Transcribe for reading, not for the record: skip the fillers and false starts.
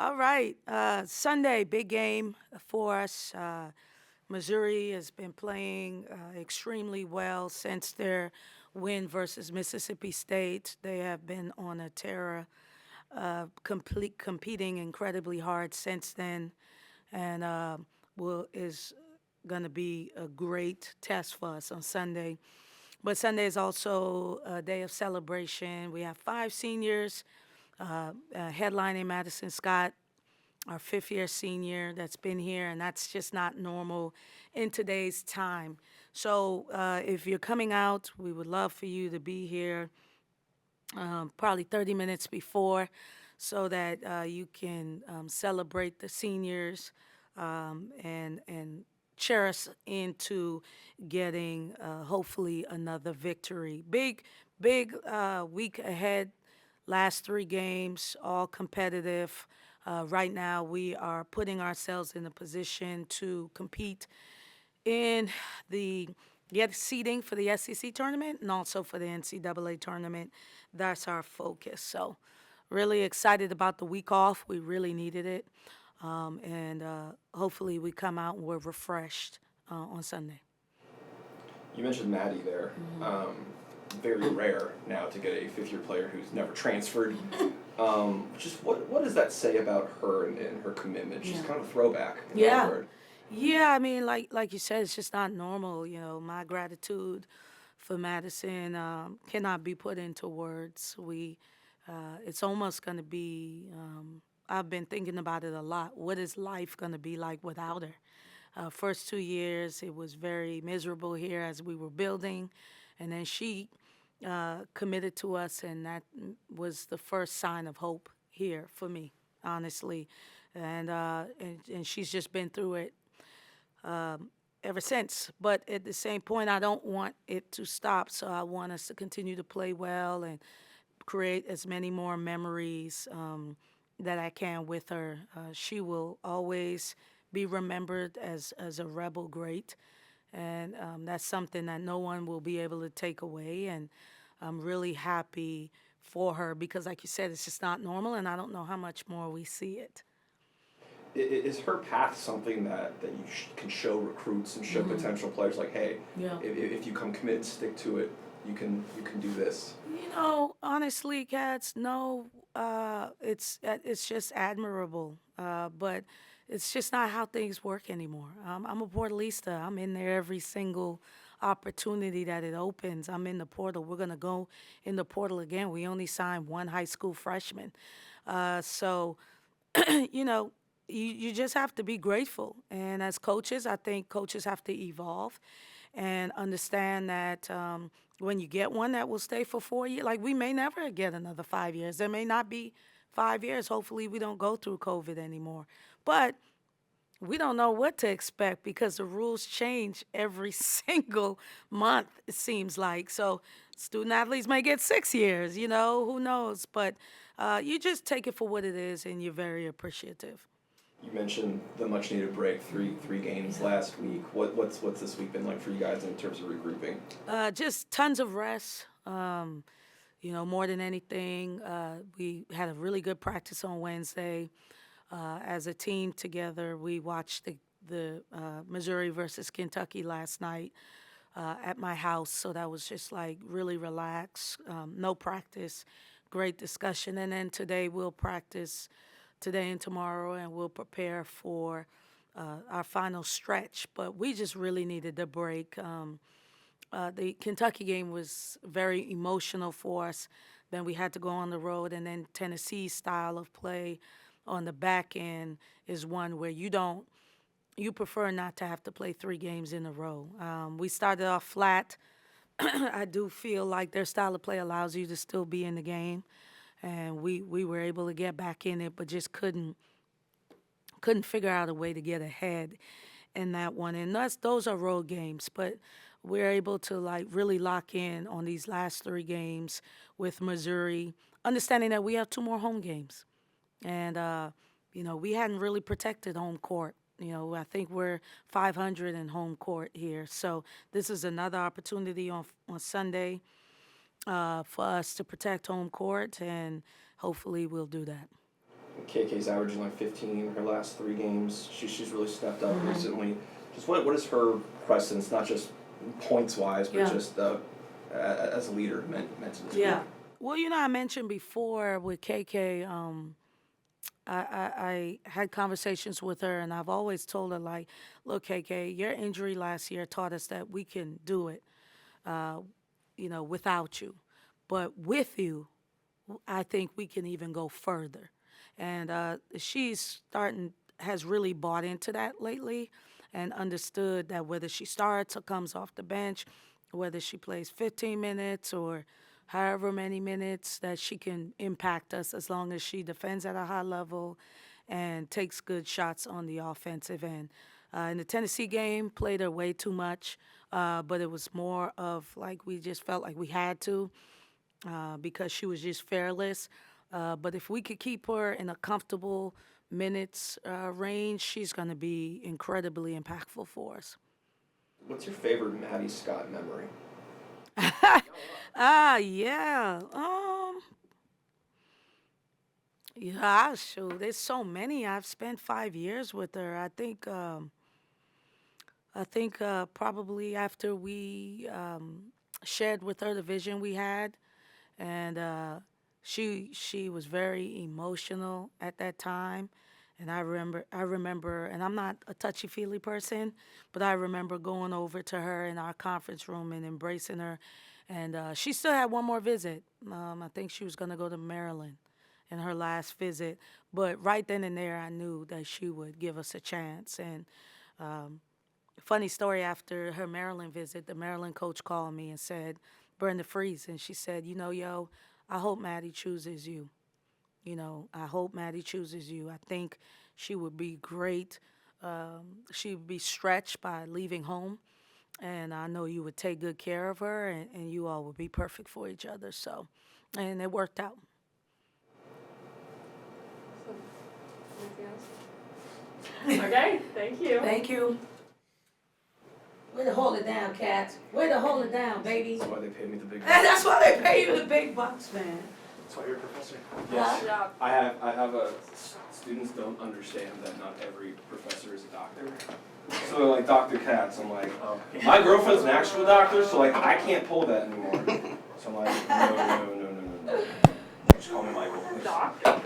All right. Sunday, big game for us. Missouri has been playing extremely well since their win versus Mississippi State. They have been on a tear, competing incredibly hard since then, and will is going to be a great test for us on Sunday. But Sunday is also a day of celebration. We have five seniors headlining Madison Scott, our fifth year senior that's been here, and that's just not normal in today's time. So if you're coming out, we would love for you to be here probably 30 minutes before so that you can celebrate the seniors and cheer us into getting hopefully another victory. Big week ahead. Last three games, all competitive. Right now, we are putting ourselves in a position to compete in the get seeding for the SEC tournament and also for the NCAA tournament. That's our focus. So, really excited about the week off. We really needed it. And hopefully, we come out and we're refreshed on Sunday. You mentioned Maddie there. Very rare now to get a fifth-year player who's never transferred. Just what does that say about her and her commitment? She's Yeah. kind of a throwback in my Yeah. word. Yeah, I mean, like you said, it's just not normal. My gratitude for Madison cannot be put into words. It's almost going to be. I've been thinking about it a lot. What is life going to be like without her? First 2 years, it was very miserable here as we were building, and then she committed to us, and that was the first sign of hope here for me, honestly. And she's just been through it ever since. But at the same point, I don't want it to stop. So I want us to continue to play well and create as many more memories that I can with her. She will always be remembered as a rebel great. And that's something that no one will be able to take away. And I'm really happy for her because, like you said, it's just not normal. And I don't know how much more we see it. Is her path something that you can show recruits and show potential players like, hey, Yeah. if you come committed, stick to it, you can do this. Honestly, cats, no, it's just admirable, but it's just not how things work anymore. I'm a portalista. I'm in there every single opportunity that it opens. I'm in the portal. We're gonna go in the portal again. We only signed one high school freshman, so you know, you just have to be grateful. And as coaches, I think coaches have to evolve and understand that when you get one that will stay for 4 years, like we may never get another 5 years. There may not be 5 years. Hopefully, we don't go through COVID anymore. But we don't know what to expect because the rules change every single month, it seems like. So student athletes may get 6 years, who knows? But you just take it for what it is and you're very appreciative. You mentioned the much needed break, three games last week. What's this week been like for you guys in terms of regrouping? Just tons of rest. More than anything, we had a really good practice on Wednesday. As a team together, we watched the Missouri versus Kentucky last night at my house. So that was just like really relaxed, no practice, great discussion. And then today we'll practice today and tomorrow, and we'll prepare for our final stretch. But we just really needed the break. The Kentucky game was very emotional for us. Then we had to go on the road, and then Tennessee's style of play on the back end is one where you prefer not to have to play 3 games in a row. We started off flat. I do feel like their style of play allows you to still be in the game, and we were able to get back in it, but just couldn't figure out a way to get ahead in that one. And those are road games, but we're able to like really lock in on these last 3 games with Missouri, understanding that we have 2 more home games. And we hadn't really protected home court. I think we're 500 in home court here. So this is another opportunity on Sunday for us to protect home court, and hopefully we'll do that. KK's averaging like 15 her last 3 games. She's really stepped up Mm-hmm. recently. Just what is her presence, not just points wise, but Yeah. just as a leader meant to this Yeah. group? Well, I mentioned before with KK, I had conversations with her, and I've always told her, like, look, KK, your injury last year taught us that we can do it, without you. But with you, I think we can even go further. And has really bought into that lately and understood that whether she starts or comes off the bench, whether she plays 15 minutes or however many minutes, that she can impact us as long as she defends at a high level and takes good shots on the offensive end. In the Tennessee game, played her way too much, but it was more of like we just felt like we had to because she was just fearless. But if we could keep her in a comfortable minutes range, she's going to be incredibly impactful for us. What's your favorite Maddie Scott memory? Yeah. Yeah, shoot. There's so many. I've spent 5 years with her. I think probably after we shared with her the vision we had, and she was very emotional at that time. And I remember, and I'm not a touchy feely person, but I remember going over to her in our conference room and embracing her. And she still had one more visit. I think she was going to go to Maryland in her last visit. But right then and there, I knew that she would give us a chance. And funny story, after her Maryland visit, the Maryland coach called me and said, Brenda Freeze, and she said, yo, I hope Maddie chooses you. I hope Maddie chooses you. I think she would be great. She would be stretched by leaving home, and I know you would take good care of her, and you all would be perfect for each other. So, and it worked out. Anything else? Okay, thank you. Thank you. Way to hold it down, Cats. Way to hold it down, baby. That's why they paid me the big. That's why they pay you the big bucks, man. That's why you're a professor. Yes. Yeah. I have a students don't understand that not every professor is a doctor. So they're like, Dr. Katz. I'm like, my girlfriend's an actual doctor, so like I can't pull that anymore. So I'm like, no. Just call me Michael. Doctor.